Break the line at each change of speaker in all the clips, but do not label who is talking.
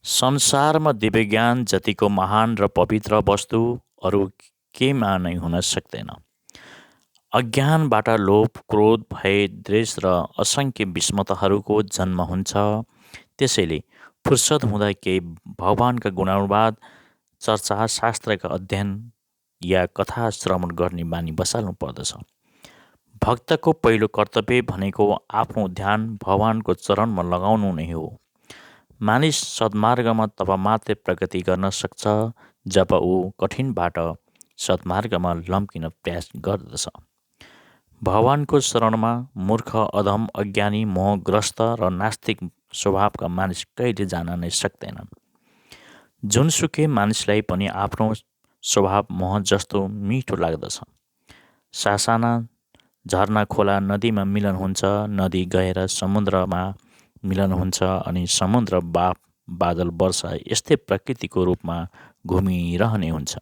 संसारमा दिव्यज्ञान जतिको महान र पवित्र वस्तु अरू केमा नै हुन सक्दैन। अज्ञानबाट लोभ, क्रोध, भय, द्वेष र असङ्ख्य विस्मताहरूको जन्म हुन्छ। त्यसैले फुर्सद हुँदा केही भगवानका गुणानुवाद, चर्चा, शास्त्रका अध्ययन या कथा श्रवण गर्ने बानी बसाल्नु पर्दछ। भक्तको पहिलो कर्तव्य भनेको आफ्नो ध्यान भगवानको चरणमा लगाउनु नै हो। मानिस सद्मार्गमा तब मात्रै प्रगति गर्न सक्छ जब ऊ कठिनबाट सद्मार्गमा लम्किन प्रयास गर्दछ। भगवानको शरणमा मूर्ख, अधम, अज्ञानी, मोहग्रस्त र नास्तिक स्वभावका मानिस कहिले जान नै सक्दैनन्। जुनसुकै मानिसलाई पनि आफ्नो स्वभाव मोह जस्तो मिठो लाग्दछ। सासाना झरना खोला नदीमा मिलन हुन्छ, नदी गएर समुद्रमा मिलन हुन्छ अनि समुद्र बादल वर्षा यस्तै प्रकृतिको रूपमा घुमिरहने हुन्छ।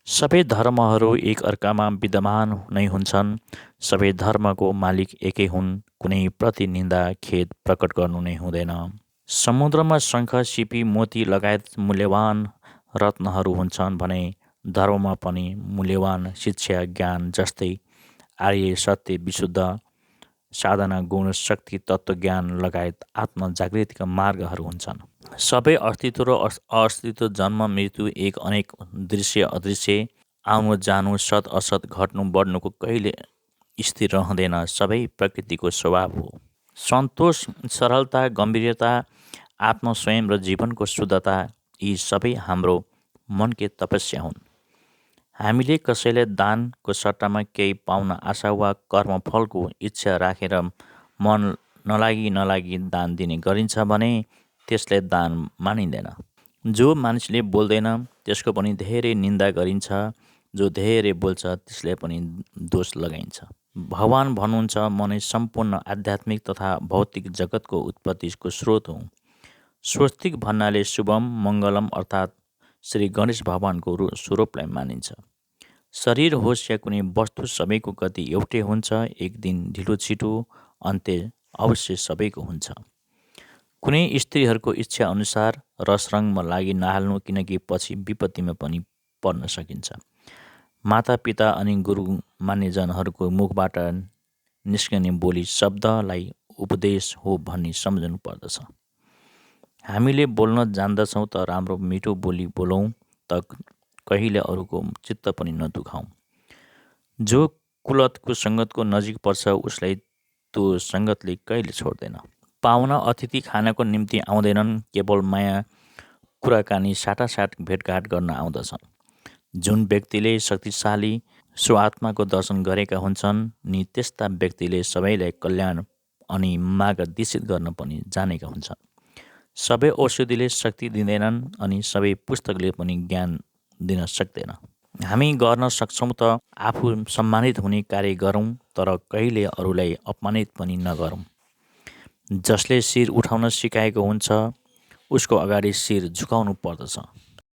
सबै धर्महरू एक अर्कामा विद्यमान नै हुन्छन्। सबै धर्मको मालिक एकै हुन्। कुनै प्रति निन्दा, खेद प्रकट गर्नु नै हुँदैन। समुद्रमा शङ्ख, सिपी, मोती लगायत मूल्यवान रत्नहरू हुन्छन् भने धर्ममा पनि मूल्यवान शिक्षा, ज्ञान जस्तै आर्य सत्य, विशुद्ध साधना, गुण, शक्ति, तत्त्वज्ञान लगायत आत्मजागृतिका मार्गहरू हुन्छन्। सबै अस्तित्व र अस्तित्व, जन्म, मृत्यु, एक अनेक, दृश्य अदृश्य, आउनु जानु, सत असत, घट्नु बढ्नुको कहिले स्थिर रहँदैन। सबै प्रकृतिको स्वभाव हो। सन्तोष, सरलता, गम्भीरता, आत्मस्वयं र जीवनको शुद्धता यी सबै हाम्रो मनकै तपस्या हुन्। हामीले कसैलाई दानको सट्टामा केही पाउन आशा वा कर्मफलको इच्छा राखेर मन नलागी दान दिने गरिन्छ भने त्यसलाई दान मानिँदैन। जो मानिसले बोल्दैन त्यसको पनि धेरै निन्दा गरिन्छ। जो धेरै बोल्छ त्यसलाई पनि दोष लगाइन्छ। भगवान भन्नुहुन्छ, म नै सम्पूर्ण आध्यात्मिक तथा भौतिक जगतको उत्पत्तिको स्रोत हुँ। स्वस्तिक भन्नाले शुभम मङ्गलम अर्थात् श्री गणेश भगवानको स्वरूपलाई मानिन्छ। शरीर होस् या कुनै वस्तु, सबैको गति एउटै हुन्छ। एक दिन ढिलो छिटो अन्त्य अवश्य सबैको हुन्छ। कुनै स्त्रीहरूको इच्छा अनुसार रसरङमा लागि नहाल्नु, किनकि पछि विपत्तिमा पनि पर्न सकिन्छ। माता पिता अनि गुरु मान्यजनहरूको मुखबाट निस्कने बोली शब्दलाई उपदेश हो भन्ने सम्झनु पर्दछ। हामीले बोल्न जान्दछौँ त राम्रो मिठो बोली बोलौँ त कहिले अरूको चित्त पनि नदुखाउँ। जो कुलतको सङ्गतको नजिक पर्छ उसलाई त्यो सङ्गतले कहिले छोड्दैन। पाहुना अतिथि खानको निम्ति आउँदैनन्, केवल माया कुराकानी साटासाट भेटघाट गर्न आउँदछन्। जुन व्यक्तिले शक्तिशाली स्वआत्माको दर्शन गरेका हुन्छन् नि त्यस्ता व्यक्तिले सबैलाई कल्याण अनि मार्ग दिशित गर्न पनि जानेका हुन्छन्। सबै औषधिले शक्ति दिँदैनन् अनि सबै पुस्तकले पनि ज्ञान दिन सक्दैन। हामी गर्न सक्छौँ त आफू सम्मानित हुने कार्य गरौँ, तर कहिले अरूलाई अपमानित पनि नगरौँ। जसले शिर उठाउन सिकाएको हुन्छ उसको अगाडि शिर झुकाउनु पर्दछ।